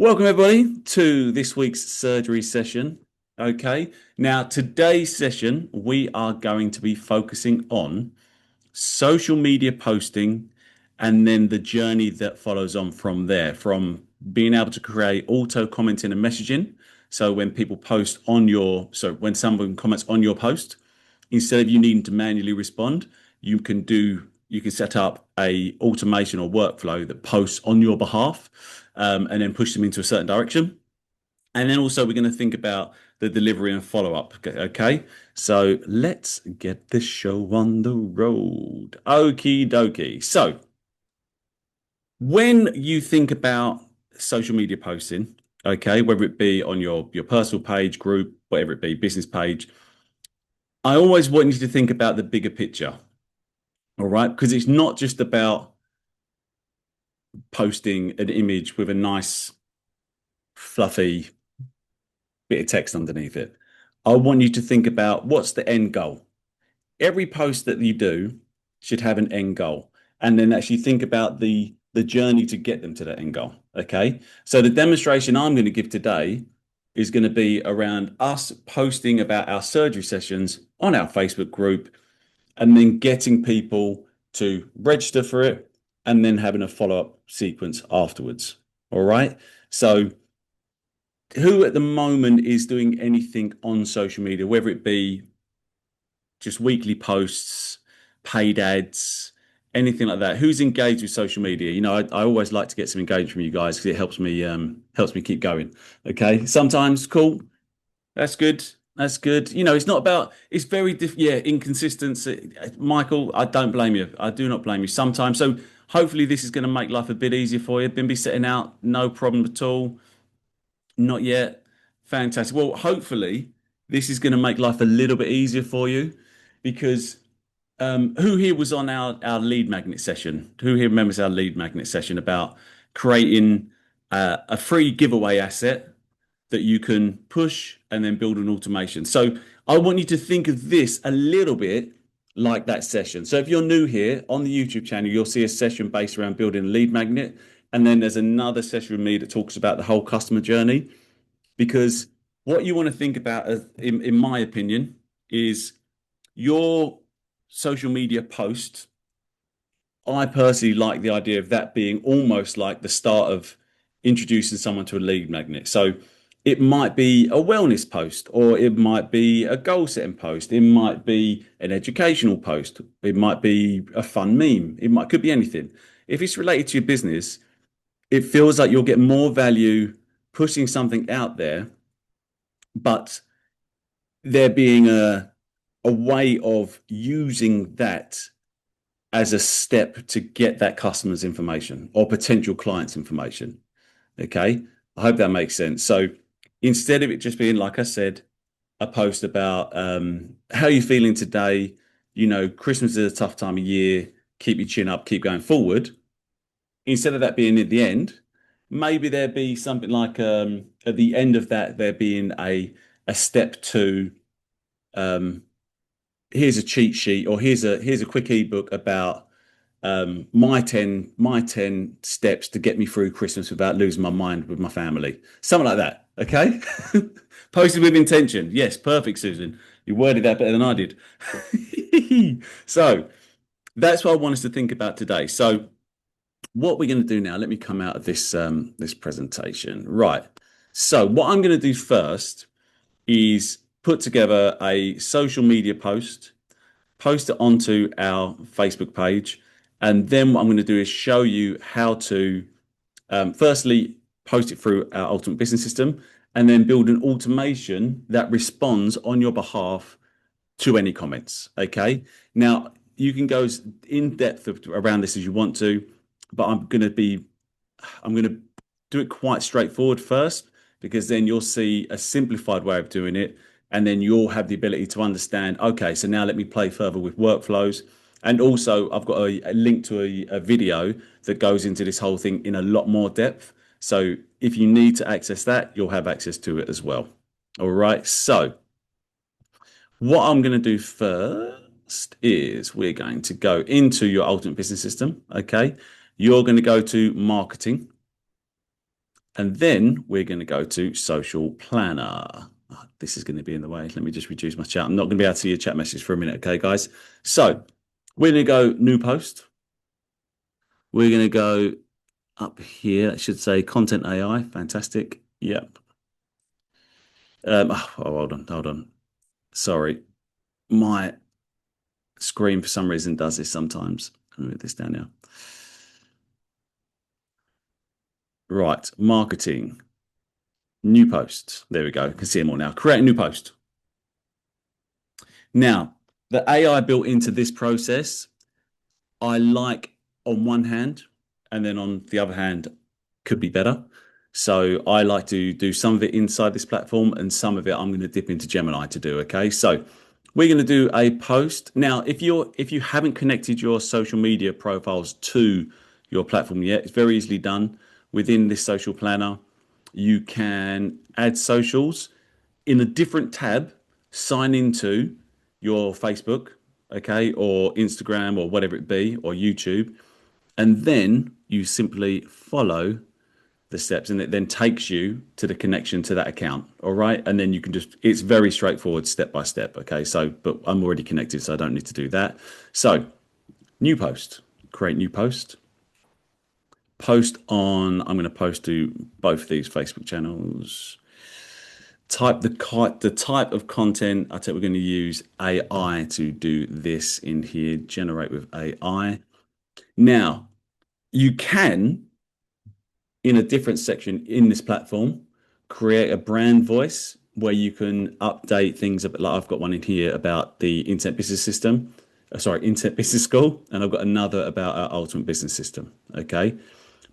Welcome, everybody, to this week's surgery session. Okay, now today's session, we are going to be focusing on social media posting and then the journey that follows on from there, from being able to create auto commenting and messaging. So when people post on when someone comments on your post, instead of you needing to manually respond, you can set up a automation or workflow that posts on your behalf, and then push them into a certain direction. And then also we're going to think about the delivery and follow up. Okay. So let's get the show on the road. Okie dokie. So when you think about social media posting, okay, whether it be on your personal page, group, whatever it be, business page, I always want you to think about the bigger picture. All right. Because it's not just about posting an image with a nice, fluffy bit of text underneath it. I want you to think about what's the end goal. Every post that you do should have an end goal, and then actually think about the journey to get them to that end goal. Okay. So the demonstration I'm going to give today is going to be around us posting about our surgery sessions on our Facebook group and then getting people to register for it and then having a follow-up sequence afterwards. All right. So who at the moment is doing anything on social media, whether it be just weekly posts, paid ads, anything like that? Who's engaged with social media? I always like to get some engagement from you guys because it helps me keep going. Okay. Sometimes cool. That's good. That's good. It's not about, it's very yeah, inconsistency. Michael, I don't blame you. I do not blame you sometimes. So hopefully this is going to make life a bit easier for you. Been setting out, no problem at all. Not yet. Fantastic. Well, hopefully this is going to make life a little bit easier for you because who here was on our lead magnet session? Who here remembers our lead magnet session about creating a free giveaway asset that you can push and then build an automation? So I want you to think of this a little bit like that session. So if you're new here on the YouTube channel, you'll see a session based around building a lead magnet. And then there's another session with me that talks about the whole customer journey. Because what you want to think about, in my opinion, is your social media post. I personally like the idea of that being almost like the start of introducing someone to a lead magnet. So it might be a wellness post, or it might be a goal setting post. It might be an educational post. It might be a fun meme. Could be anything. If it's related to your business, it feels like you'll get more value pushing something out there, but there being a way of using that as a step to get that customer's information or potential client's information. Okay. I hope that makes sense. So instead of it just being, like I said, a post about how are you feeling today? Christmas is a tough time of year. Keep your chin up, keep going forward. Instead of that being at the end, maybe there be something like at the end of that, there being a step to here's a cheat sheet, or here's a quick ebook about my ten steps to get me through Christmas without losing my mind with my family. Something like that. Okay. Posted with intention. Yes, perfect, Susan. You worded that better than I did. So that's what I want us to think about today. So what we're going to do now, let me come out of this presentation. Right. So what I'm going to do first is put together a social media post it onto our Facebook page. And then what I'm going to do is show you how to, firstly, post it through our Ultimate Business System, and then build an automation that responds on your behalf to any comments. Okay. Now, you can go as in depth around this as you want to, but I'm going to do it quite straightforward first, because then you'll see a simplified way of doing it. And then you'll have the ability to understand, okay, so now let me play further with workflows. And also, I've got a link to a video that goes into this whole thing in a lot more depth. So if you need to access that, you'll have access to it as well. All right. So what I'm going to do first is we're going to go into your Ultimate Business System. Okay. You're going to go to marketing. And then we're going to go to social planner. Oh, this is going to be in the way. Let me just reduce my chat. I'm not going to be able to see your chat message for a minute. Okay, guys. So we're going to go new post. We're going to go up here. It should say content AI. Fantastic. Yep. Hold on. Hold on. Sorry. My screen for some reason does this sometimes. Let me move this down now. Right. Marketing. New post. There we go. You can see them all now. Create a new post. Now, the AI built into this process, I like on one hand, and then on the other hand, could be better. So I like to do some of it inside this platform, and some of it I'm going to dip into Gemini to do. Okay, so we're going to do a post now. If you haven't connected your social media profiles to your platform yet, it's very easily done within this social planner. You can add socials in a different tab, sign into your Facebook, okay, or Instagram or whatever it be, or YouTube, and then you simply follow the steps and it then takes you to the connection to that account. All right. And then you can just, it's very straightforward step by step. Okay. So, but I'm already connected, so I don't need to do that. So, new post, create new post. Post on, I'm going to post to both these Facebook channels. Type the type of content. I think we're going to use AI to do this in here. Generate with AI. Now, you can, in a different section in this platform, create a brand voice where you can update things. Like I've got one in here about the Internet Business System. Sorry, Internet Business School, and I've got another about our Ultimate Business System. Okay.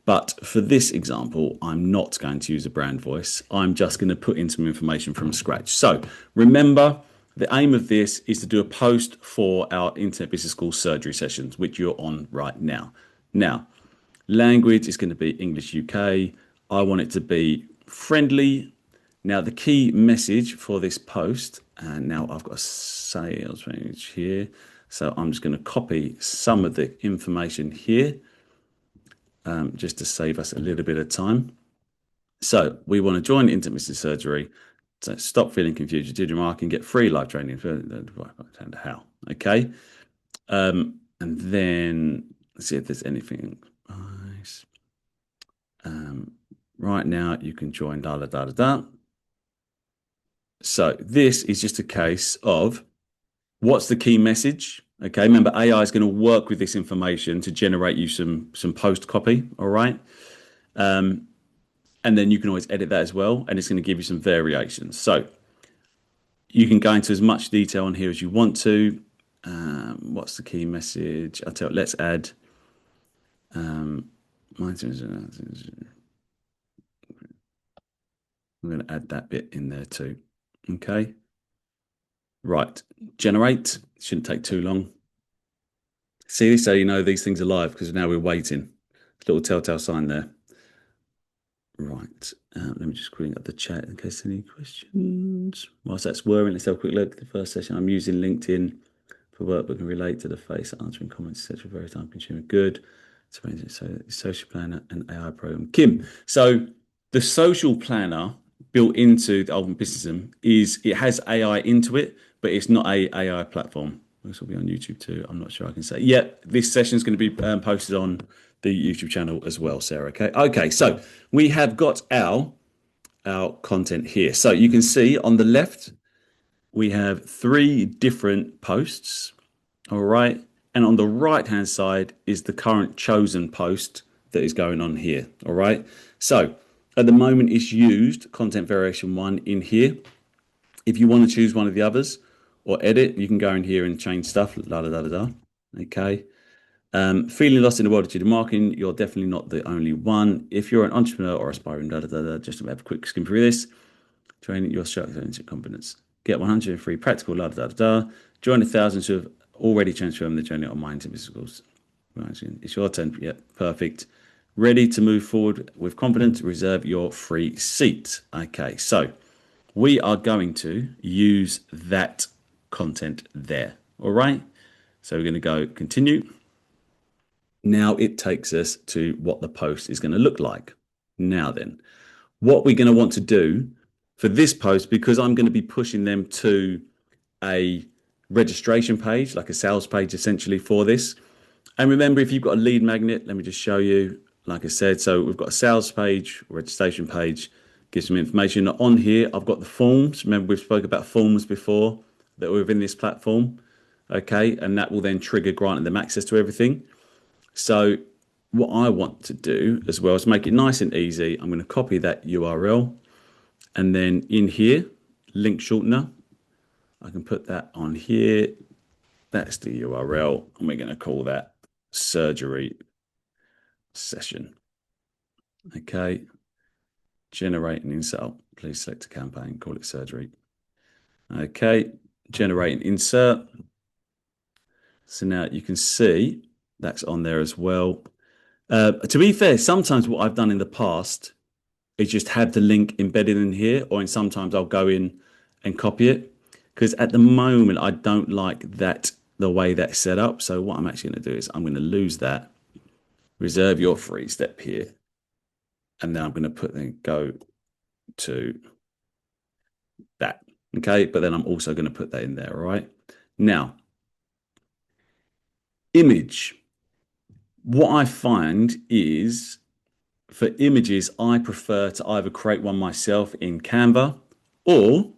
But for this example, I'm not going to use a brand voice. I'm just going to put in some information from scratch. So remember, the aim of this is to do a post for our Internet Business School surgery sessions, which you're on right now. Now, language is going to be English UK. I want it to be friendly. Now, the key message for this post, and now I've got a sales page here. So I'm just going to copy some of the information here. Just to save us a little bit of time. So we want to join Intimate Surgery. So stop feeling confused. You do your marketing, get free live training. How? Okay. And then let's see if there's anything nice. Right now you can join da da da da da. So this is just a case of what's the key message? Okay, remember AI is going to work with this information to generate you some post copy. All right. And then you can always edit that as well, and it's going to give you some variations. So you can go into as much detail on here as you want to. What's the key message? I'll tell you, let's add I'm going to add that bit in there too. Okay. Right. Generate. Shouldn't take too long. See, so you know these things are live because now we're waiting. Little telltale sign there. Right. Let me just bring up the chat in case any questions. Whilst that's whirring, let's have a quick look at the first session. I'm using LinkedIn for work, but can relate to the face, answering comments, etc. Very time consuming. Good. So social planner and AI program. Kim. So the social planner built into the Ultimate Business System is it has AI into it, but it's not a AI platform. This will be on YouTube too. I'm not sure I can say. Yeah, this session is going to be posted on the YouTube channel as well, Sarah. Okay. Okay. So we have got our content here. So you can see on the left, we have 3 different posts. All right. And on the right hand side is the current chosen post that is going on here. All right. So at the moment it's used content variation 1 in here. If you want to choose one of the others or edit, you can go in here and change stuff. La da da da da. Okay. Feeling lost in the world of digital marketing, you're definitely not the only one. If you're an entrepreneur or aspiring, just to have a quick skim through this. Training your structure into confidence. Get 100 free practical, Join the thousands who have already transformed the journey on mind to business. It's your turn. Yeah, perfect. Ready to move forward with confidence, reserve your free seat. Okay, so we are going to use that content there. All right. So we're going to go continue. Now it takes us to what the post is going to look like. Now then, What we're going to want to do for this post, because I'm going to be pushing them to a registration page, like a sales page essentially for this. And remember, if you've got a lead magnet, let me just show you, like I said, so we've got a sales page, registration page, gives some information. On here, I've got the forms. Remember, we've spoke about forms before that were within this platform. Okay, and that will then trigger granting them access to everything. So what I want to do as well is make it nice and easy. I'm going to copy that URL and then in here, link shortener. I can put that on here. That's the URL and we're going to call that surgery session. Okay. Generate an insert. Please select a campaign, call it surgery. Okay. Generate an insert. So now you can see that's on there as well. To be fair, sometimes what I've done in the past is just have the link embedded in here, or in sometimes I'll go in and copy it because at the moment I don't like that the way that's set up. So what I'm actually going to do is I'm going to lose that, reserve your free step here, and then I'm going to put then go to that. Okay, but then I'm also going to put that in there. All right. Now, image. What I find is for images, I prefer to either create one myself in Canva or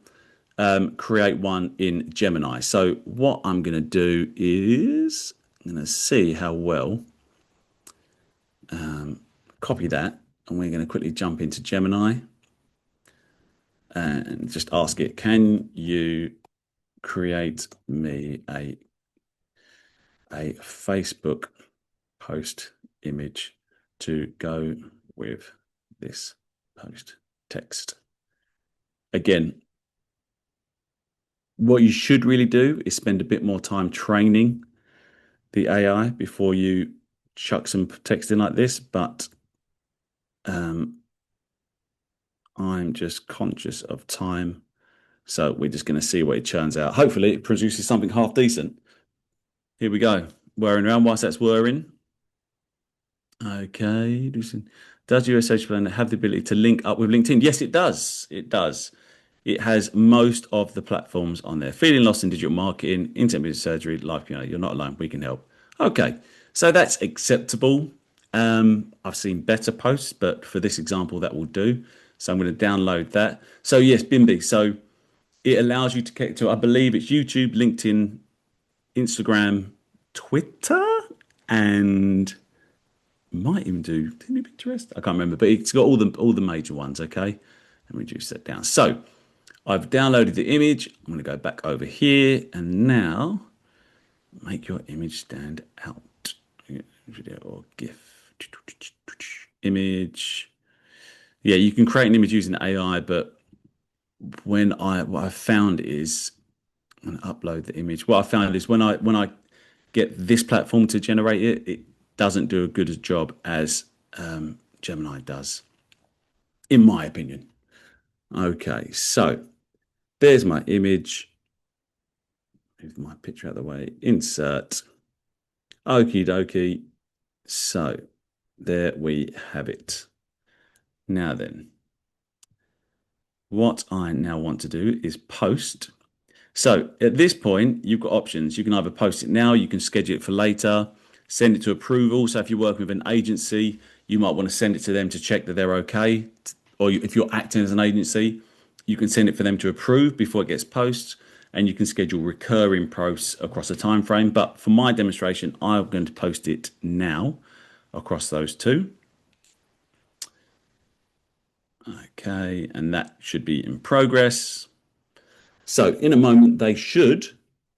create one in Gemini. So what I'm going to do is I'm going to see how well copy that, and we're going to quickly jump into Gemini and just ask it, can you create me a Facebook post image to go with this post text? Again, what you should really do is spend a bit more time training the AI before you chuck some text in like this, but I'm just conscious of time. So we're just going to see what it churns out. Hopefully it produces something half decent. Here we go. Whirring around whilst that's whirring. Okay. Does your social plan have the ability to link up with LinkedIn? Yes, it does. It does. It has most of the platforms on there. Feeling lost in digital marketing, internet business surgery, life, you're not alone. We can help. Okay. So that's acceptable. I've seen better posts, but for this example, that will do. So I'm going to download that. So yes, Bimby. So it allows you to get to, I believe it's YouTube, LinkedIn, Instagram, Twitter, and might even do Pinterest. I can't remember, but it's got all the major ones. Okay, and reduce that down. So I've downloaded the image. I'm going to go back over here and now make your image stand out. Video or GIF. Image. Yeah, you can create an image using AI, but what I found is and upload the image. What I found is when I get this platform to generate it, it doesn't do a good a job as Gemini does, in my opinion. Okay, so there's my image. Move my picture out of the way. Insert. Okie dokie. So there we have it. Now then, what I now want to do is post. So at this point, you've got options. You can either post it now, you can schedule it for later, send it to approval. So if you're working with an agency, you might want to send it to them to check that they're okay. Or if you're acting as an agency, you can send it for them to approve before it gets posted, and you can schedule recurring posts across a time frame. But for my demonstration, I'm going to post it now across those two. Okay, and that should be in progress. So in a moment, they should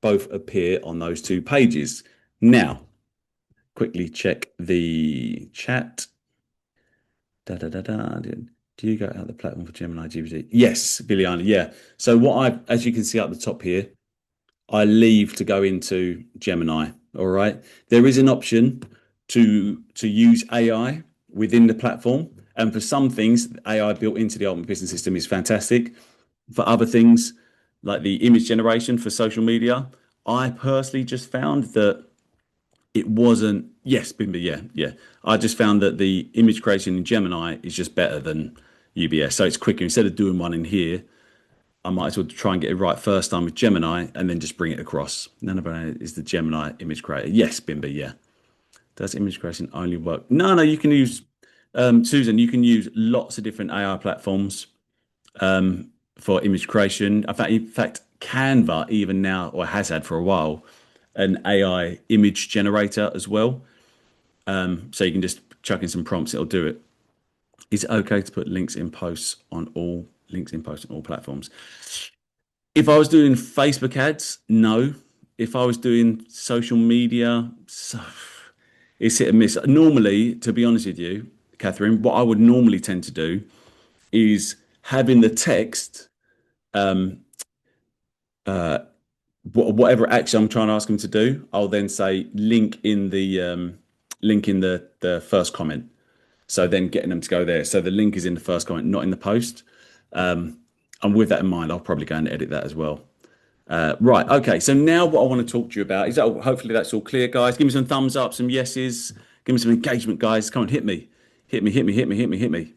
both appear on those two pages. Now, quickly check the chat. Do you go out the platform for Gemini GPT? Yes, Biliana, yeah. So as you can see up the top here, I leave to go into Gemini. All right. There is an option to use AI within the platform. And for some things, AI built into the Ultimate Business System is fantastic. For other things, like the image generation for social media, I personally just found that it wasn't. Yes, Bimby, yeah. I just found that the image creation in Gemini is just better than UBS. So it's quicker. Instead of doing one in here, I might as well try and get it right first time with Gemini and then just bring it across. None of it is the Gemini image creator. Yes, Bimby, yeah. Does image creation only work? No, no, you can use, Susan, you can use lots of different AI platforms for image creation. In fact, Canva even now, or has had for a while, an AI image generator as well. So you can just chuck in some prompts, it'll do it. Is it okay to put links in posts on all platforms? If I was doing Facebook ads, no. If I was doing social media, so it's hit and miss. Normally, to be honest with you, Catherine, what I would normally tend to do is having the text, whatever action I'm trying to ask them to do, I'll then say link in the first comment. So then getting them to go there. So the link is in the first comment, not in the post. And with that in mind, I'll probably go and edit that as well. Right. Okay. So now what I want to talk to you about is that hopefully that's all clear, guys. Give me some thumbs up, some yeses. Give me some engagement, guys. Come on, hit me. Hit me, hit me, hit me, hit me, hit me.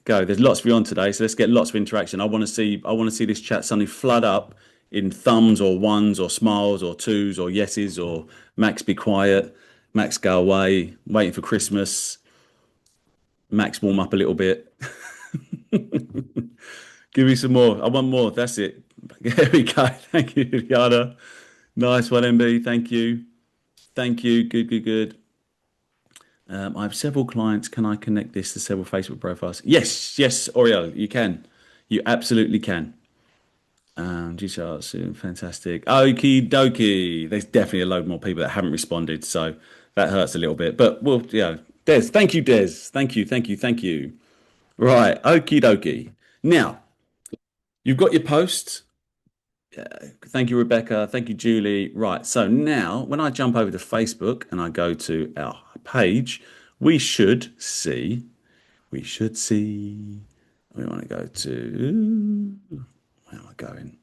Go. There's lots for you on today, so let's get lots of interaction. I want to see this chat suddenly flood up in thumbs or ones or smiles or twos or yeses or Max be quiet, Max go away, waiting for Christmas, Max warm up a little bit. Give me some more. I want more. That's it. There we go. Thank you, Yana. Nice one, MB. Thank you. Thank you. Good, good, good. I have several clients. Can I connect this to several Facebook profiles? Yes, yes, Oriel, you can. You absolutely can. G-Chart soon, fantastic. Okie dokie. There's definitely a load more people that haven't responded, so that hurts a little bit. But well, yeah, Des, thank you, Des. Thank you, thank you, thank you. Right, okie dokie. Now, you've got your post. Thank you, Rebecca. Thank you, Julie. Right. So now when I jump over to Facebook and I go to our page, we want to go to, where am I going?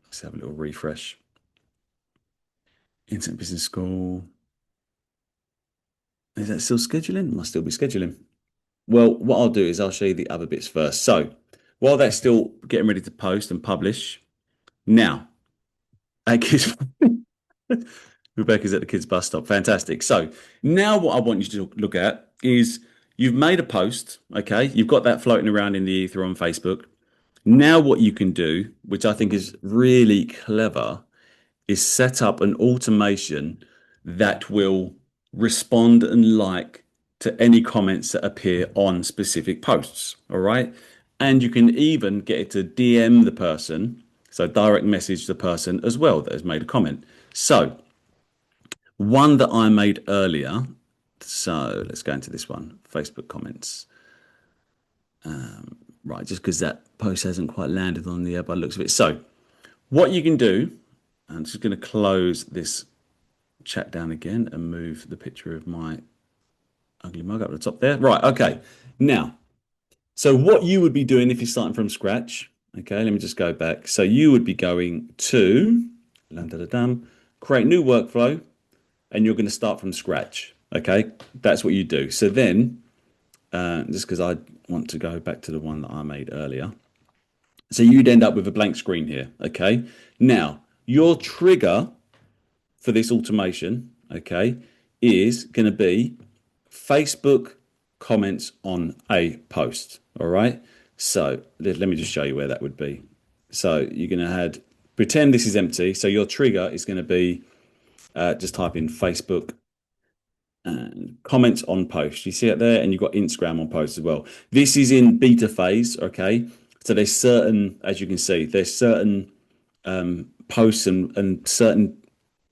Let's have a little refresh. Internet Business School. Is that still scheduling? Must still be scheduling. Well, what I'll do is I'll show you the other bits first. So while that's still getting ready to post and publish, now, Rebecca's at the kids' bus stop. Fantastic. So now what I want you to look at is you've made a post, okay? You've got that floating around in the ether on Facebook. Now what you can do, which I think is really clever, is set up an automation that will respond and like to any comments that appear on specific posts, all right? And you can even get it to DM the person, so direct message the person as well that has made a comment. So one that I made earlier. So let's go into this one, Facebook comments. Right, just because that post hasn't quite landed on the by the looks of it. So what you can do, I'm just going to close this chat down again and move the picture of my ugly mug up the top there. Right, okay. Now, so what you would be doing if you're starting from scratch, okay, let me just go back. So you would be going to, create new workflow, and you're going to start from scratch. Okay, that's what you do. So then, just because I want to go back to the one that I made earlier. So you'd end up with a blank screen here. Okay, now your trigger for this automation, okay, is going to be Facebook comments on a post. All right, so let me just show you where that would be. So you're going to pretend this is empty. So your trigger is going to be just type in Facebook and comments on posts. You see it there, and you've got Instagram on posts as well. This is in beta phase, okay? So there's certain, as you can see, there's certain posts and certain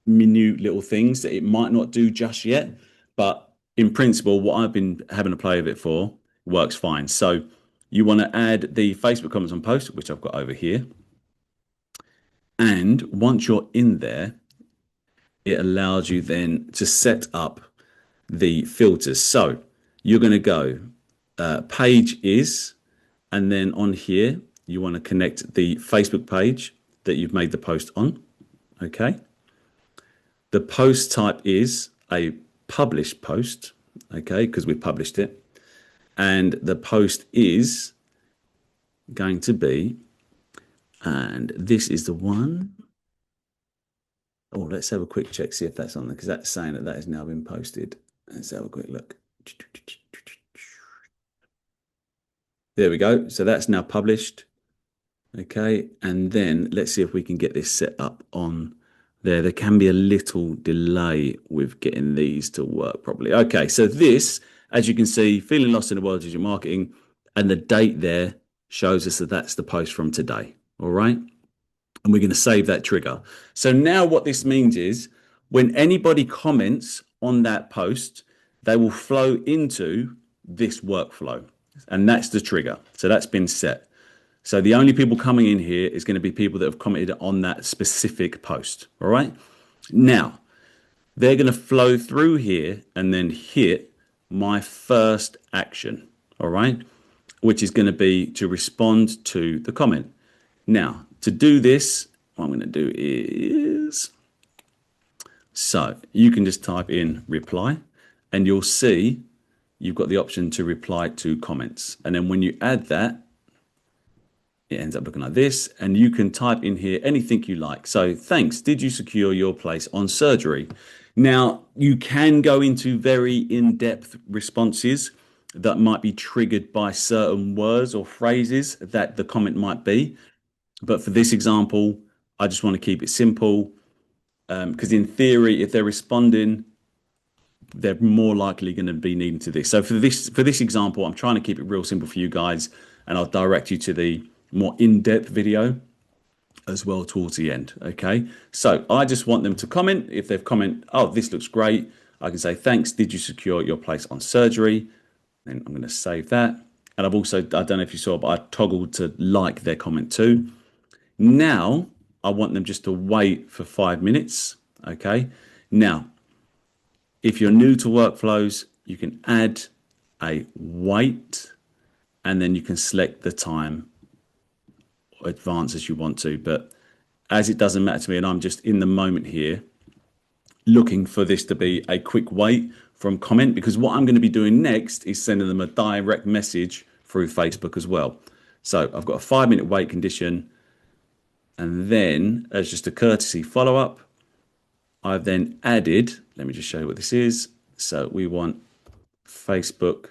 minute little things that it might not do just yet, but in principle, what I've been having a play with it for works fine. So you want to add the Facebook comments on posts, which I've got over here. And once you're in there, it allows you then to set up the filters. So you're going to go page is, and then on here, you want to connect the Facebook page that you've made the post on. Okay. The post type is a published post. Okay. Because we've published it. And the post is going to be, and this is the one. Oh, let's have a quick check, see if that's on there, because that's saying that that has now been posted. Let's have a quick look. There we go. So that's now published. Okay, and then let's see if we can get this set up on there. There can be a little delay with getting these to work properly. Okay, so this, as you can see, feeling lost in the world of digital marketing, and the date there shows us that that's the post from today. All right, and we're going to save that trigger. So now what this means is when anybody comments on that post, they will flow into this workflow, and that's the trigger. So that's been set. So the only people coming in here is going to be people that have commented on that specific post. All right. Now they're going to flow through here and then hit my first action. All right. Which is going to be to respond to the comment. Now to do this, what I'm going to do is, so you can just type in reply and you'll see you've got the option to reply to comments. And then when you add that, it ends up looking like this, and you can type in here anything you like. So thanks, did you secure your place on surgery? Now you can go into very in-depth responses that might be triggered by certain words or phrases that the comment might be, but for this example I just want to keep it simple, because in theory if they're responding they're more likely going to be needing to this. So for this example, I'm trying to keep it real simple for you guys, and I'll direct you to the more in-depth video as well towards the end. Okay, so I just want them to comment. If they've comment, oh, this looks great, I can say thanks, did you secure your place on surgery? Then I'm going to save that. And I've also, I don't know if you saw, but I toggled to like their comment too. Now I want them just to wait for 5 minutes. Okay, now if you're new to workflows, you can add a wait, and then you can select the time or advance as you want to. But as it doesn't matter to me, and I'm just in the moment here looking for this to be a quick wait from comment, because what I'm going to be doing next is sending them a direct message through Facebook as well. So I've got a 5 minute wait condition. And then as just a courtesy follow up, I've then added, let me just show you what this is. So we want Facebook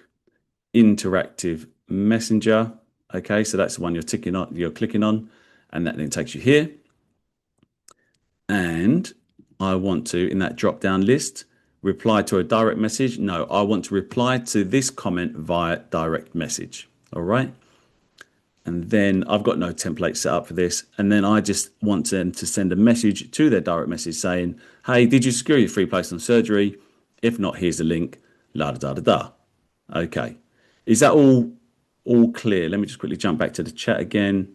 interactive messenger. Okay, so that's the one you're clicking on, and that then takes you here. And I want to, in that drop down list, reply to a direct message. No, I want to reply to this comment via direct message. All right. And then I've got no template set up for this. And then I just want them to send a message to their direct message saying, hey, did you secure your free place on surgery? If not, here's the link. La da da da da. Okay. Is that all clear? Let me just quickly jump back to the chat again.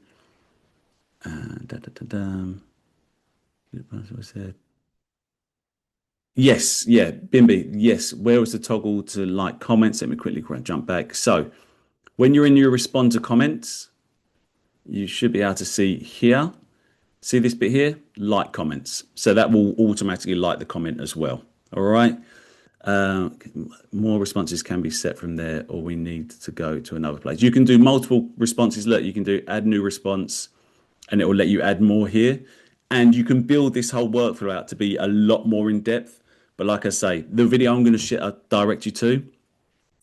Yes, yeah, Bimby, yes. Where was the toggle to like comments? Let me quickly jump back. So when you're in your respond to comments, you should be able to see here. See this bit here? Like comments. So that will automatically like the comment as well. All right. More responses can be set from there, or we need to go to another place. You can do multiple responses. Look, you can do add new response, and it will let you add more here. And you can build this whole workflow out to be a lot more in depth. But like I say, the video I'm going to direct you to,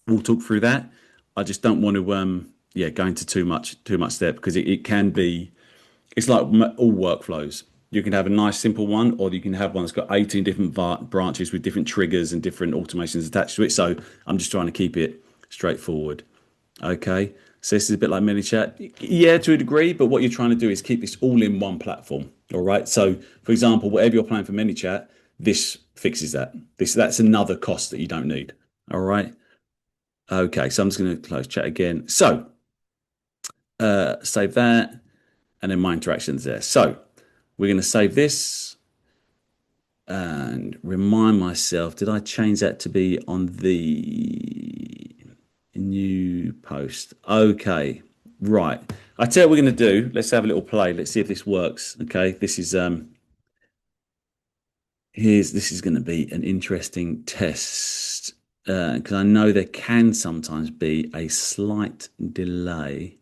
we'll talk through that. I just don't want to go into too much there, because it can be, it's like all workflows. You can have a nice simple one, or you can have one that's got 18 different branches with different triggers and different automations attached to it. So I'm just trying to keep it straightforward. Okay. So this is a bit like ManyChat. Yeah, to a degree, but what you're trying to do is keep this all in one platform. All right. So for example, whatever you're planning for ManyChat, this fixes that. That's another cost that you don't need. All right. Okay. So I'm just going to close chat again. So save that, and then my interactions there. So we're going to save this and remind myself, did I change that to be on the new post? Okay, right. I tell you what we're going to do. Let's have a little play. Let's see if this works. Okay, this is this is going to be an interesting test, because I know there can sometimes be a slight delay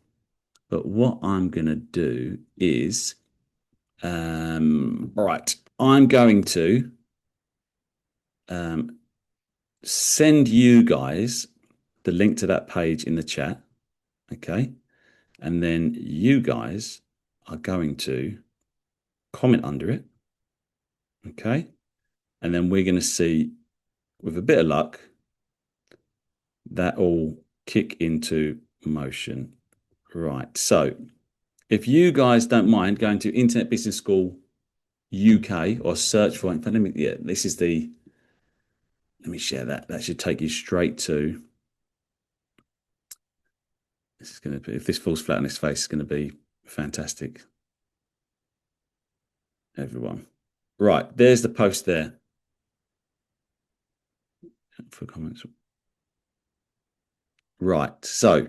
But what I'm going to do is, right, I'm going to um, send you guys the link to that page in the chat. Okay. And then you guys are going to comment under it. Okay. And then we're going to see, with a bit of luck, that all kick into motion. Right. So if you guys don't mind going to Internet Business School UK or search for it, let me, yeah, this is the, let me share that. That should take you straight to, this is going to be, if this falls flat on its face, it's going to be fantastic. Everyone. Right. There's the post there for comments. Right. So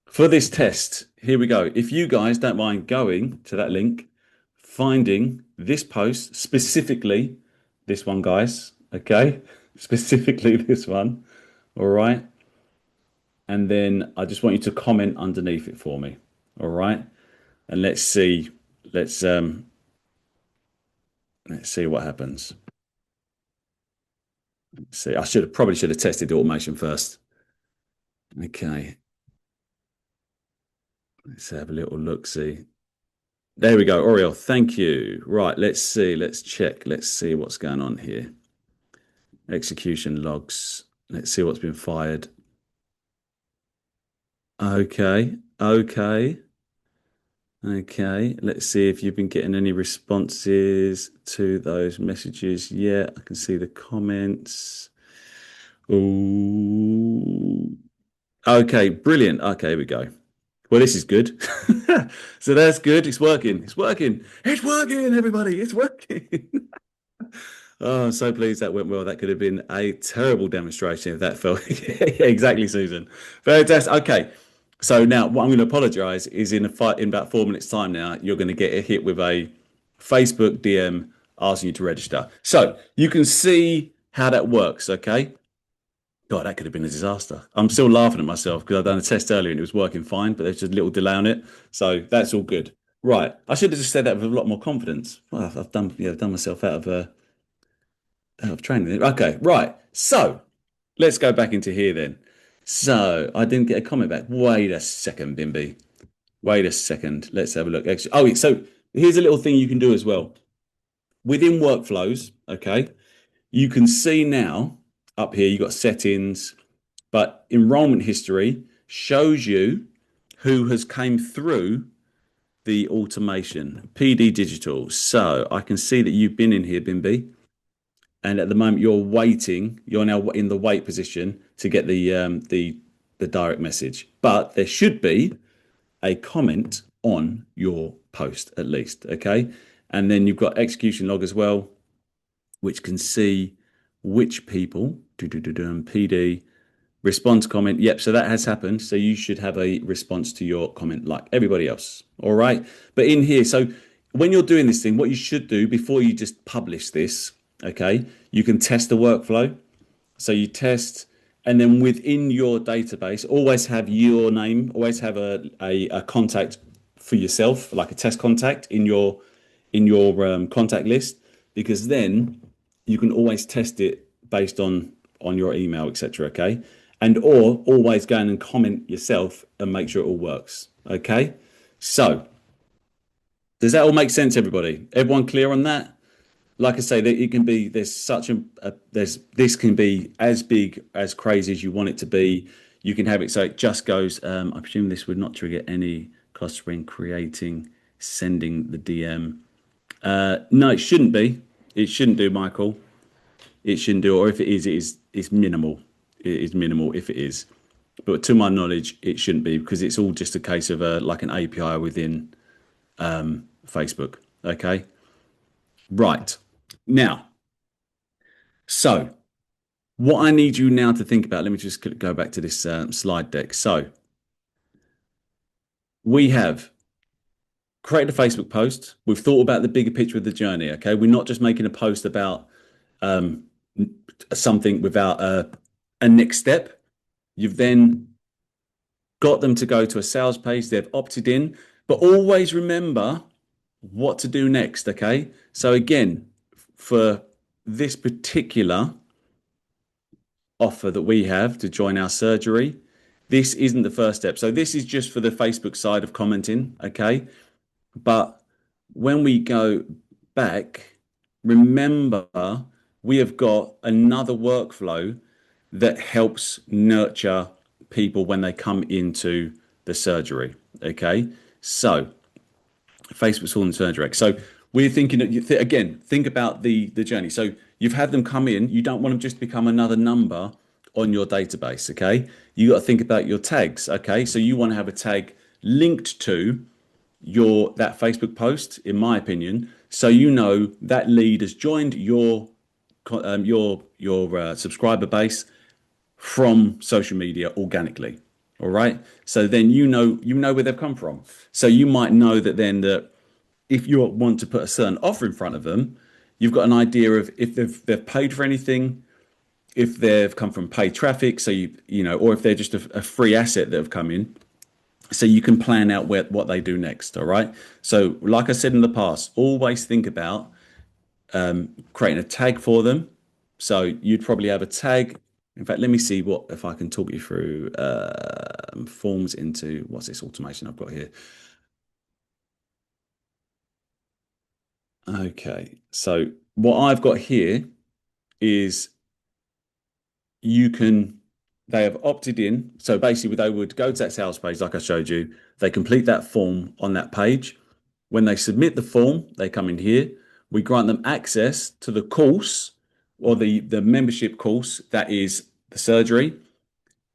for this test, here we go. If you guys don't mind going to that link, finding this post, specifically this one, guys, okay? Specifically this one, all right? And then I just want you to comment underneath it for me, all right? And let's see what happens. Let's see, I probably should have tested the automation first. Okay, let's have a little look, see. There we go, Oriel, thank you. Right, let's see, let's check, let's see what's going on here. Execution logs. Let's see what's been fired. Okay, okay, okay. Let's see if you've been getting any responses to those messages. Yeah, I can see the comments. Ooh. Okay, brilliant. Okay, here we go. Well, this is good. So that's good. It's working. It's working. It's working, everybody. It's working. Oh, I'm so pleased that went well. That could have been a terrible demonstration if that felt. Yeah, exactly, Susan. Fantastic. Okay. So now what I'm going to apologize is in about 4 minutes time now, you're going to get a hit with a Facebook DM asking you to register. So you can see how that works. Okay. God, that could have been a disaster. I'm still laughing at myself because I've done a test earlier and it was working fine, but there's just a little delay on it. So that's all good. Right. I should have just said that with a lot more confidence. Well, I've done, yeah, I've done myself out of training. Okay, right. So let's go back into here then. So I didn't get a comment back. Wait a second, Bimby. Wait a second. Let's have a look. Oh, so here's a little thing you can do as well. Within workflows, okay, you can see now up here, you've got settings, but enrollment history shows you who has came through the automation, PD Digital. So I can see that you've been in here, Bimby. And at the moment you're waiting. You're now in the wait position to get the direct message. But there should be a comment on your post at least, okay? And then you've got execution log as well, which can see which people PD response comment. Yep, so that has happened. So you should have a response to your comment like everybody else. All right. But in here, so when you're doing this thing, what you should do before you just publish this, okay, you can test the workflow. So you test, and then within your database, always have your name, always have a contact for yourself, like a test contact in your contact list, because then you can always test it based on your email, etc. Okay, and or always go in and comment yourself and make sure it all works. Okay, so does that all make sense, everybody? Everyone clear on that? Like I say, that it can be there's such there's this can be as big as crazy as you want it to be. You can have it so it just goes. I presume this would not trigger any cost when creating sending the DM. No, it shouldn't be. It shouldn't do, Michael. It shouldn't do, or if it is, it's minimal. It is minimal if it is. But to my knowledge, it shouldn't be because it's all just a case of like an API within Facebook. Okay. Right. Now, so what I need you now to think about, let me just go back to this slide deck. So we have created a Facebook post. We've thought about the bigger picture of the journey. Okay. We're not just making a post about something without a next step. You've then got them to go to a sales page, they've opted in, but always remember what to do next. Okay. So again, for this particular offer that we have to join our surgery, this isn't the first step. So this is just for the Facebook side of commenting. Okay. But when we go back, remember we have got another workflow that helps nurture people when they come into the surgery. Okay. So Facebook's all in surgery. So we're thinking again, think about the journey. So you've had them come in, you don't want them just to become another number on your database. Okay. You got to think about your tags. Okay. So you want to have a tag linked to your that Facebook post, in my opinion, so you know that lead has joined your subscriber base from social media organically. All right. So then you know where they've come from. So you might know that then that if you want to put a certain offer in front of them, you've got an idea of if they've paid for anything, if they've come from paid traffic, so you know, or if they're just a free asset that have come in, so you can plan out what they do next. All right. So like I said in the past, always think about creating a tag for them. So you'd probably have a tag. In fact, let me see what if I can talk you through forms into what's this automation I've got here. Okay. So what I've got here is you can they have opted in. So basically they would go to that sales page like I showed you. They complete that form on that page. When they submit the form, they come in here. We grant them access to the course or the membership course that is the surgery.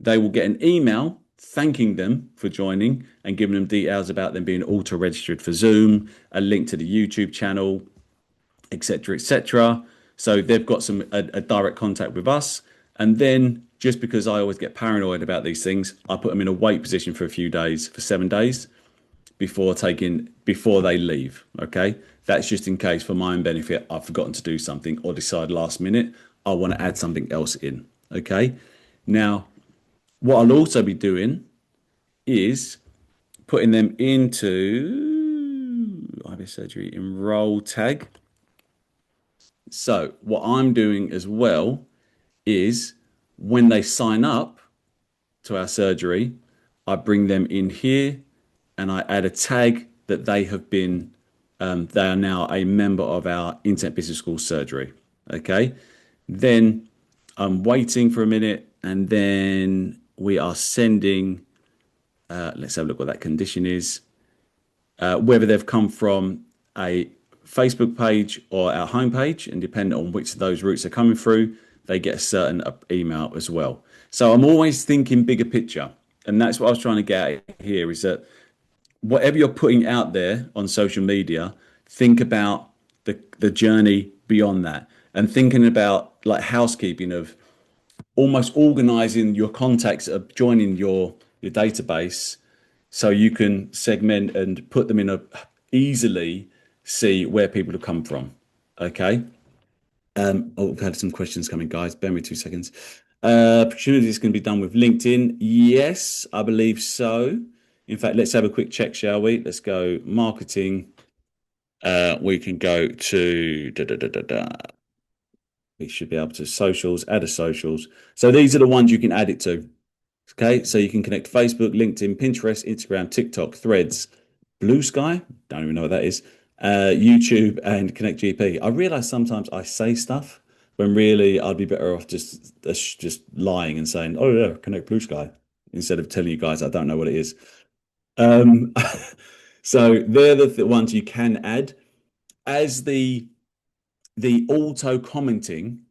They will get an email thanking them for joining and giving them details about them being auto registered for Zoom, a link to the YouTube channel, etc., etc. So they've got a direct contact with us. And then just because I always get paranoid about these things, I put them in a wait position for a few days, for 7 days before they leave. Okay. That's just in case for my own benefit, I've forgotten to do something or decide last minute I want to add something else in. Okay. Now, what I'll also be doing is putting them into IBS surgery enroll tag. So what I'm doing as well is when they sign up to our surgery, I bring them in here and I add a tag that they are now a member of our Internet Business School surgery. Okay. Then I'm waiting for a minute and then we are sending, let's have a look what that condition is. Whether they've come from a Facebook page or our homepage, and depending on which of those routes are coming through, they get a certain email as well. So I'm always thinking bigger picture. And that's what I was trying to get at here is that whatever you're putting out there on social media, think about the journey beyond that and thinking about like housekeeping of almost organizing your contacts of joining your database so you can segment and put them in a easily see where people have come from. Okay. We've had some questions coming, guys. Bear with me 2 seconds. Opportunities can be done with LinkedIn. Yes, I believe so. In fact, let's have a quick check, shall we? Let's go marketing. We can go to we should be able to socials, add a socials. So these are the ones you can add it to. Okay, so you can connect Facebook, LinkedIn, Pinterest, Instagram, TikTok, Threads, Blue Sky. Don't even know what that is. YouTube and Connect GP. I realize sometimes I say stuff when really I'd be better off just lying and saying, "Oh yeah, Connect Blue Sky," instead of telling you guys I don't know what it is. Um, so they're the ones you can add as the auto commenting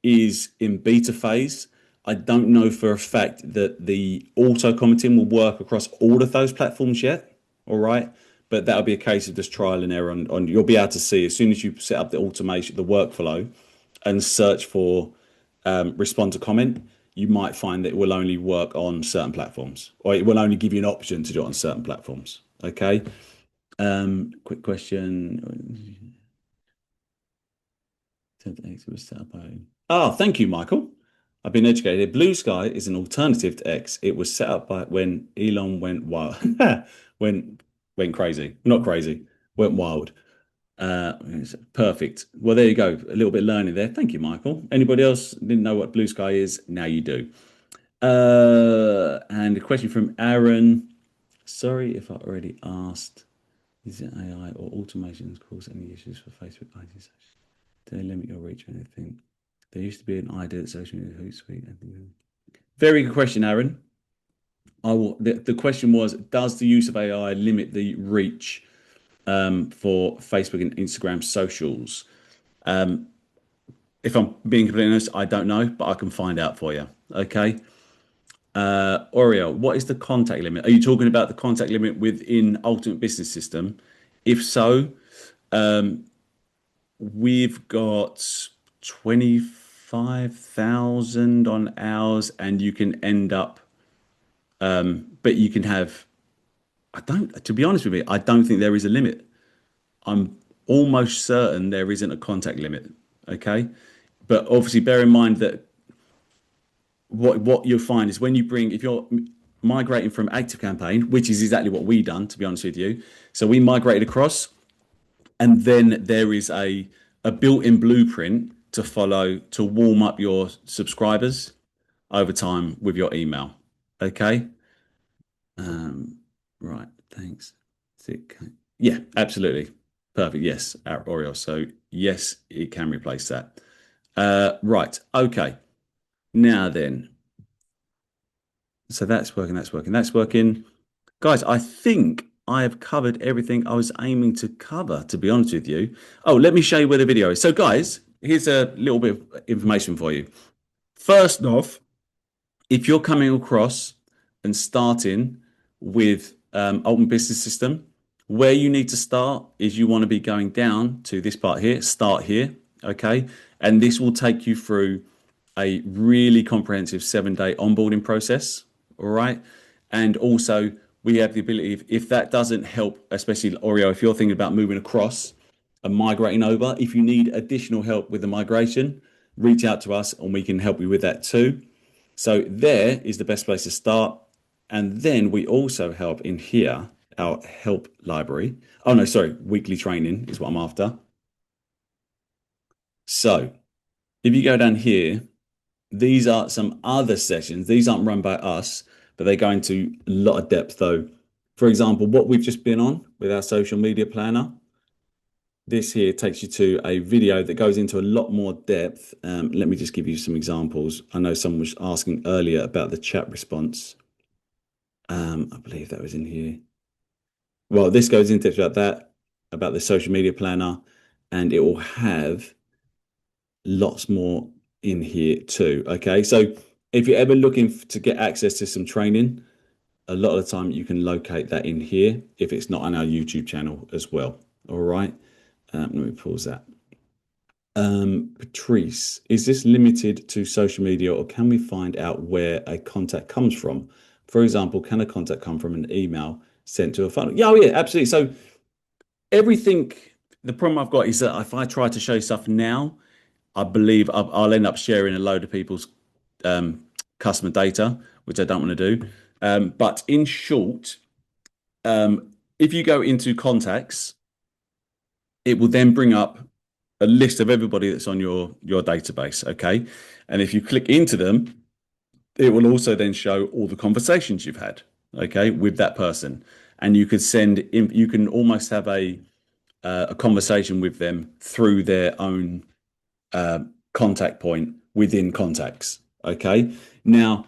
is in beta phase. I don't know for a fact that the auto commenting will work across all of those platforms yet. All right. But that'll be a case of just trial and error on you'll be able to see as soon as you set up the automation, the workflow and search for respond to comment, you might find that it will only work on certain platforms or it will only give you an option to do it on certain platforms. Okay. Quick question. Oh, thank you, Michael. I've been educated. Blue Sky is an alternative to X. It was set up by when Elon went wild, went went crazy. Not crazy, went wild. Perfect. Well, there you go. A little bit of learning there. Thank you, Michael. Anybody else didn't know what Blue Sky is? Now you do. And a question from Aaron. Sorry if I already asked. Is it AI or automations cause any issues for Facebook IT search? Do they limit your reach or anything? There used to be an idea that social media Hootsuite. Very good question, Aaron. The question was, does the use of AI limit the reach for Facebook and Instagram socials? If I'm being completely honest, I don't know, but I can find out for you. Okay. Oriel, what is the contact limit? Are you talking about the contact limit within Ultimate Business System? If so, we've got 25,000 on ours, and you can end up, but you can have, to be honest with you, I don't think there is a limit. I'm almost certain there isn't a contact limit. Okay. But obviously, bear in mind that what you'll find is when you bring, if you're migrating from Active Campaign, which is exactly what we done, to be honest with you. So we migrated across, and then there is a built-in blueprint to follow to warm up your subscribers over time with your email. Okay. Right. Thanks. Yeah, absolutely. Perfect. Yes, Oriel. So yes, it can replace that. Right. Okay. Now then. So that's working. That's working. That's working. Guys, I think I have covered everything I was aiming to cover, to be honest with you. Oh, let me show you where the video is. So, guys, here's a little bit of information for you. First off, if you're coming across and starting with Ultimate Business System, where you need to start is you want to be going down to this part here, start here, okay? And this will take you through a really comprehensive 7-day onboarding process, all right? And also, we have the ability, if that doesn't help, especially Oreo, if you're thinking about moving across and migrating over, if you need additional help with the migration, reach out to us and we can help you with that too. So there is the best place to start. And then we also help in here, our help library. Oh no, sorry, weekly training is what I'm after. So if you go down here, these are some other sessions. These aren't run by us, but they go into a lot of depth though. For example, what we've just been on with our social media planner. This here takes you to a video that goes into a lot more depth. Let me just give you some examples. I know someone was asking earlier about the chat response. I believe that was in here. Well, this goes into about that, about the social media planner, and it will have lots more in here too. Okay, so if you're ever looking to get access to some training, a lot of the time you can locate that in here if it's not on our YouTube channel as well. All right, let me pause that. Patrice, is this limited to social media or can we find out where a contact comes from? For example, can a contact come from an email sent to a funnel? Yeah, oh yeah, absolutely. So everything, the problem I've got is that if I try to show stuff now, I believe I'll end up sharing a load of people's customer data, which I don't want to do. But in short, if you go into contacts, it will then bring up a list of everybody that's on your database. Okay. And if you click into them, it will also then show all the conversations you've had, okay, with that person. And you could you can almost have a conversation with them through their own contact point within contacts. Okay. Now,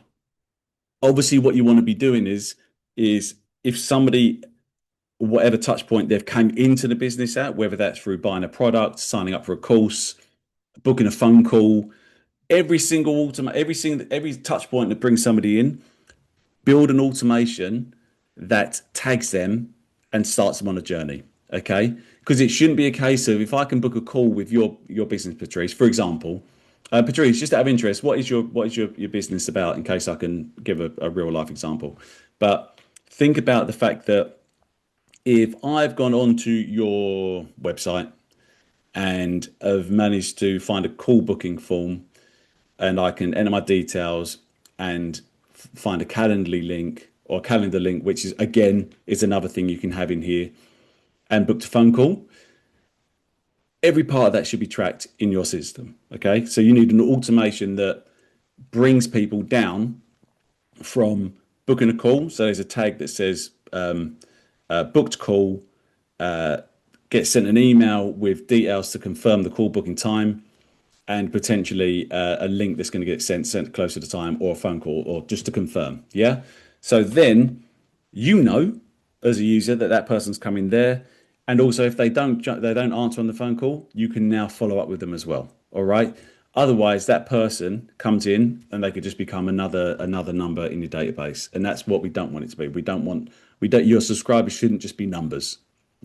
obviously, what you want to be doing is if somebody, whatever touch point they've came into the business at, whether that's through buying a product, signing up for a course, booking a phone call, every touch point that brings somebody in, build an automation that tags them and starts them on a journey. Okay, because it shouldn't be a case of if I can book a call with your business, Patrice, for example. Patrice, just out of interest, what is your business about? In case I can give a real life example, but think about the fact that if I've gone onto your website and have managed to find a call booking form and I can enter my details and find a Calendly link or calendar link, which is again is another thing you can have in here, and booked a phone call. Every part of that should be tracked in your system. Okay, so you need an automation that brings people down from booking a call. So there's a tag that says booked call, get sent an email with details to confirm the call booking time, and potentially a link that's going to get sent closer to time, or a phone call, or just to confirm. Yeah. So then you know as a user that that person's coming there, and also if they don't answer on the phone call, you can now follow up with them as well. All right. Otherwise, that person comes in and they could just become another number in your database, and that's what we don't want it to be. We don't. Your subscribers shouldn't just be numbers.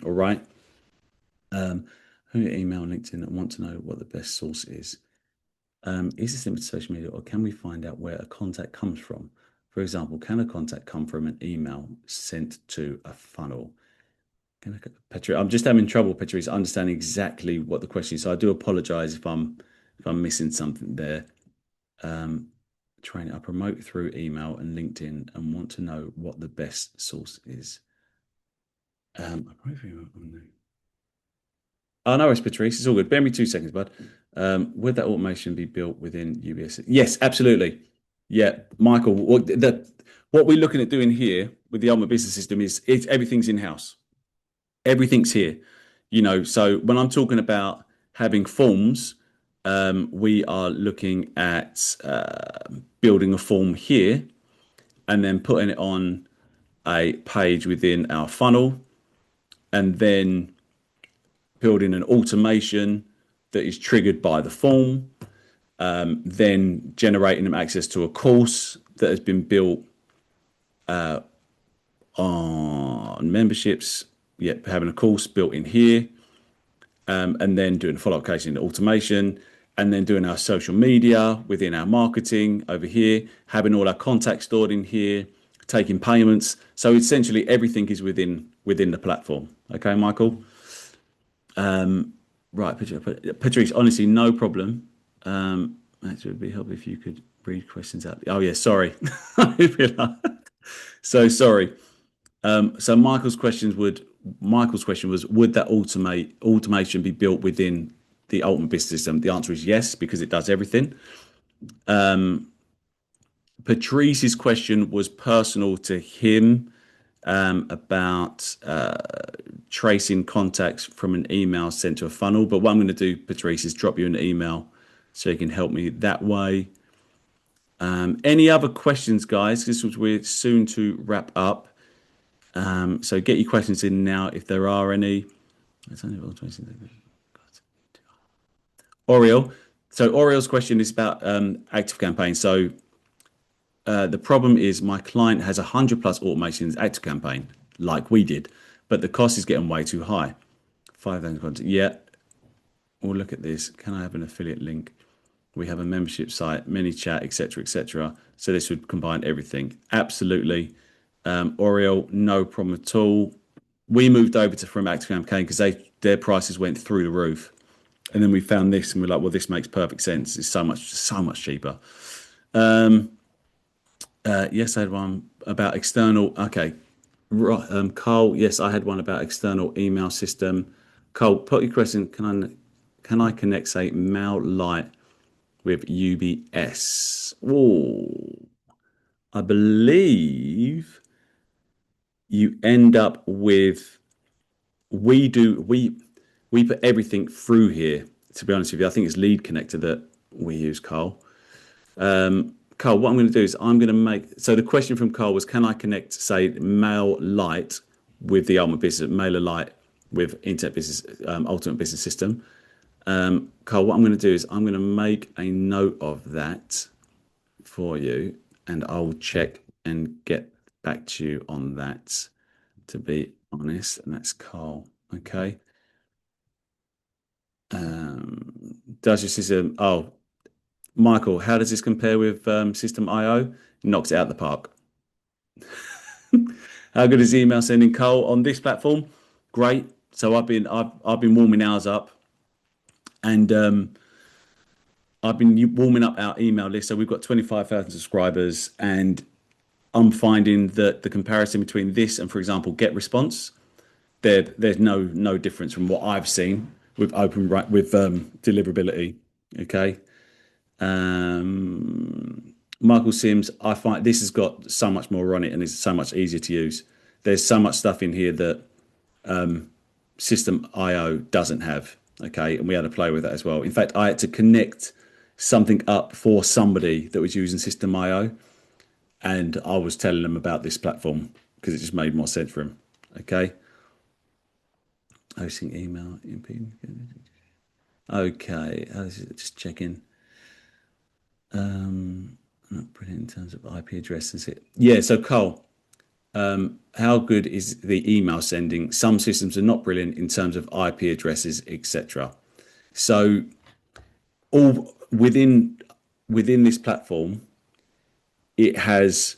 All right. Who email LinkedIn and want to know what the best source is? Is this limited to social media, or can we find out where a contact comes from? For example, can a contact come from an email sent to a funnel? Petri, I'm just having trouble, Patrice, understanding exactly what the question is. So I do apologize if I'm missing something there. Training, I promote through email and LinkedIn and want to know what the best source is. Oh, no, it's Patrice. It's all good. Bear me 2 seconds, bud. Would that automation be built within UBS? Yes, absolutely. Yeah, Michael, what we're looking at doing here with the Ultimate Business System is everything's in-house. Everything's here. So when I'm talking about having forms, we are looking at building a form here and then putting it on a page within our funnel, and then building an automation that is triggered by the form, then generating them access to a course that has been built on memberships. Yep, having a course built in here, and then doing a follow-up case in automation, and then doing our social media within our marketing over here, having all our contacts stored in here, taking payments. So essentially everything is within the platform. Okay, Michael? Right, Patrice, honestly, no problem. Actually, it would be helpful if you could read questions out. Oh, yeah, sorry. So sorry. So Michael's question was, would that automation be built within the Ultimate Business System? The answer is yes, because it does everything. Patrice's question was personal to him, about tracing contacts from an email sent to a funnel. But what I'm going to do, Patrice, is drop you an email so you can help me that way. Any other questions, guys? We're soon to wrap up. So get your questions in now if there are any. Oriel. So Oriel's question is about active campaign. So the problem is my client has 100 plus automations active campaign, like we did, but the cost is getting way too high. 5,000 content. Yeah, we'll look at this. Can I have an affiliate link? We have a membership site, mini chat, etc., etc. So this would combine everything. Absolutely. Oriel, no problem at all. We moved over to from active campaign because their prices went through the roof, and then we found this and we're like, well, this makes perfect sense. It's so much cheaper. Yes, I had one about external. Okay, right. Carl, yes, I had one about external email system. Carl, put your question. Can I connect, say, Mail Lite with UBS? Oh, I believe you end up with we put everything through here. To be honest with you, I think it's Lead Connector that we use, Carl. Carl, what I'm going to do is I'm going to make. So the question from Carl was, can I connect, say, Mail Lite with the Ultimate Business, Mailer Lite with Internet Business, Ultimate Business System? Carl, what I'm going to do is I'm going to make a note of that for you, and I'll check and get back to you on that, to be honest. And that's Carl. Okay. Does your system? Oh, Michael, how does this compare with System IO? Knocks it out the park. How good is email sending, Carl, on this platform? Great. So I've been warming ours up, and I've been warming up our email list. So we've got 25,000 subscribers, and I'm finding that the comparison between this and, for example, Get Response, there's no difference from what I've seen with deliverability. Okay. Michael Sims, I find this has got so much more on it and it's so much easier to use. There's so much stuff in here that System IO doesn't have. Okay, and we had to play with that as well. In fact, I had to connect something up for somebody that was using System IO, and I was telling them about this platform because it just made more sense for him. Okay, hosting email. Okay, just checking. Not brilliant in terms of IP address, is it? Yeah. So Cole, how good is the email sending? Some systems are not brilliant in terms of IP addresses, etc. So all within this platform, it has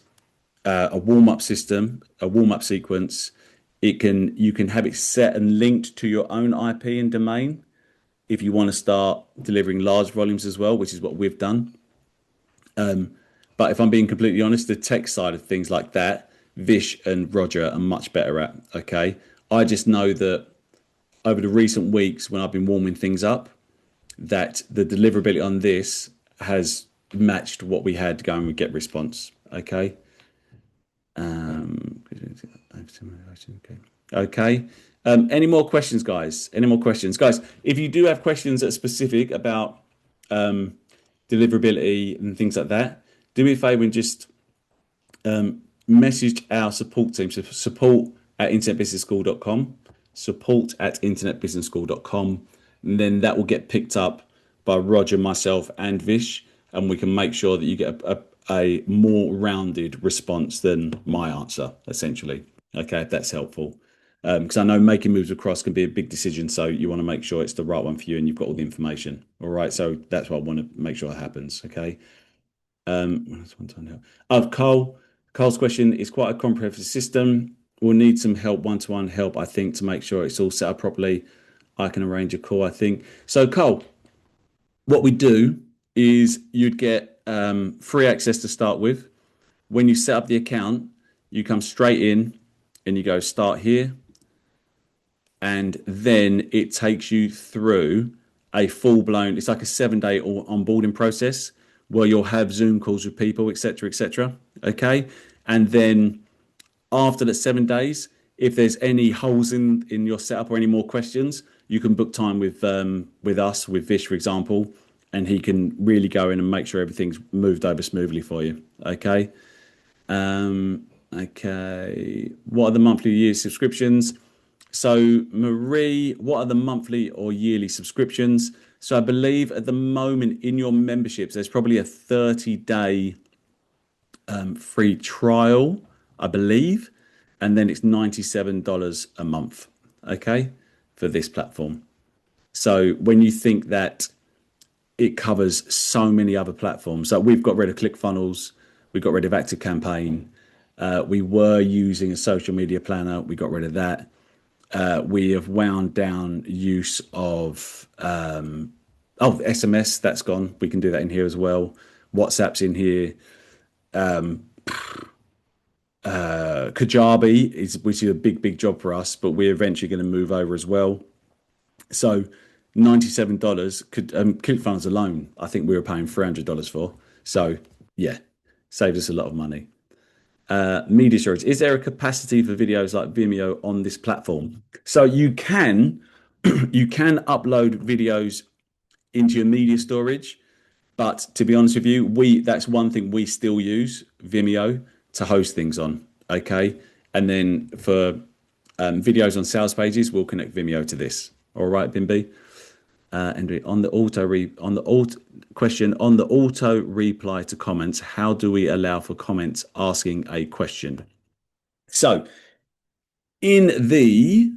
a warm up system, a warm up sequence. You can have it set and linked to your own IP and domain if you want to start delivering large volumes as well, which is what we've done. But if I'm being completely honest, the tech side of things like that, Vish and Roger are much better at. Okay, I just know that over the recent weeks when I've been warming things up, that the deliverability on this has matched what we had going with Get Response. Okay. Um, okay. Okay. Any more questions, guys? Any more questions, guys? If you do have questions that are specific about deliverability and things like that, do me a favor and just message our support team. So support at internetbusinessschool.com, support at internetbusinessschool.com, and then that will get picked up by Roger, myself, and Vish, and we can make sure that you get a more rounded response than my answer, essentially. Okay, if that's helpful. Because I know making moves across can be a big decision, so you want to make sure it's the right one for you and you've got all the information. All right, so that's what I want to make sure happens. Okay. Carl's question is quite a comprehensive system. We'll need some help, one-to-one help, I think, to make sure it's all set up properly. I can arrange a call, I think. So, Carl, what we do is you'd get free access to start with. When you set up the account, you come straight in and you go start here, and then it takes you through a full-blown, it's like a 7-day onboarding process where you'll have Zoom calls with people, etc., etc. Okay. And then after the 7 days, if there's any holes in your setup or any more questions, you can book time with us, with Vish, for example, and he can really go in and make sure everything's moved over smoothly for you. Okay. Okay. What are the monthly year subscriptions? So, Marie, what are the monthly or yearly subscriptions? So, I believe at the moment in your memberships, there's probably a 30-day free trial, I believe, and then it's $97 a month, okay, for this platform. So, when you think that it covers so many other platforms, so we've got rid of ClickFunnels, we got rid of Active Campaign, we were using a social media planner, we got rid of that. We have wound down use of SMS, that's gone. We can do that in here as well. WhatsApp's in here. Kajabi which is a big job for us, but we're eventually going to move over as well. So $97 could ClickFunnels alone, I think we were paying $300 for. So yeah, saved us a lot of money. Media storage. Is there a capacity for videos like Vimeo on this platform? So you can upload videos into your media storage, but to be honest with you, that's one thing we still use Vimeo to host things on. Okay, and then for videos on sales pages, we'll connect Vimeo to this. All right, Bimby. And on the auto reply to comments, how do we allow for comments asking a question? So in the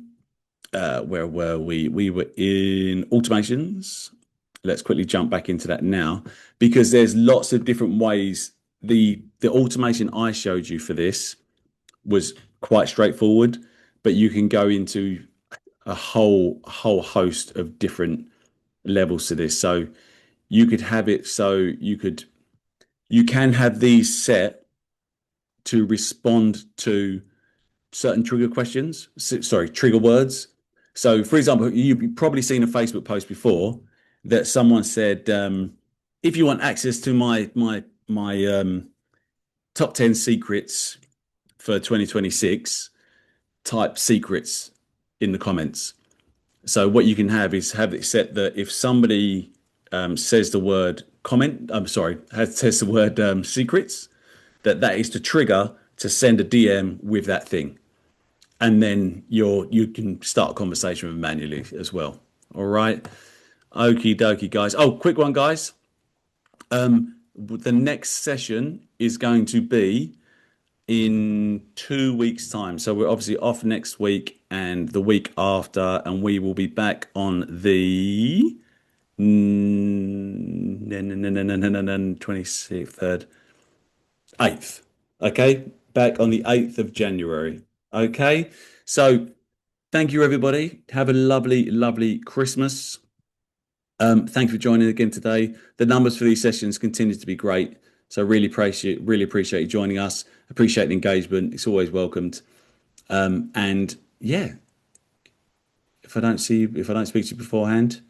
where were we? We were in automations. Let's quickly jump back into that now, because there's lots of different ways. The automation I showed you for this was quite straightforward, but you can go into a whole host of different levels to this. So you could have it so you can have these set to respond to certain trigger questions. Sorry, trigger words. So, for example, you've probably seen a Facebook post before that someone said, "If you want access to my top 10 secrets for 2026, type secrets in the comments." So what you can have is have it set that if somebody says the word comment, I'm sorry, says the word secrets, that is to trigger to send a DM with that thing, and then you can start a conversation with them manually as well. All right, okie dokie, guys. Oh, quick one, guys. The next session is going to be in 2 weeks' time. So we're obviously off next week and the week after, and we will be back on the 26th, 3rd, 8th. Okay, back on the 8th of January. Okay, so thank you, everybody. Have a lovely, lovely Christmas. Thank you for joining again today. The numbers for these sessions continue to be great. So really appreciate you joining us. Appreciate the engagement. It's always welcomed. And yeah, if I don't speak to you beforehand,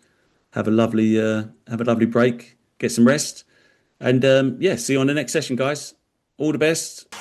have a lovely break, get some rest, and yeah, see you on the next session, guys. All the best.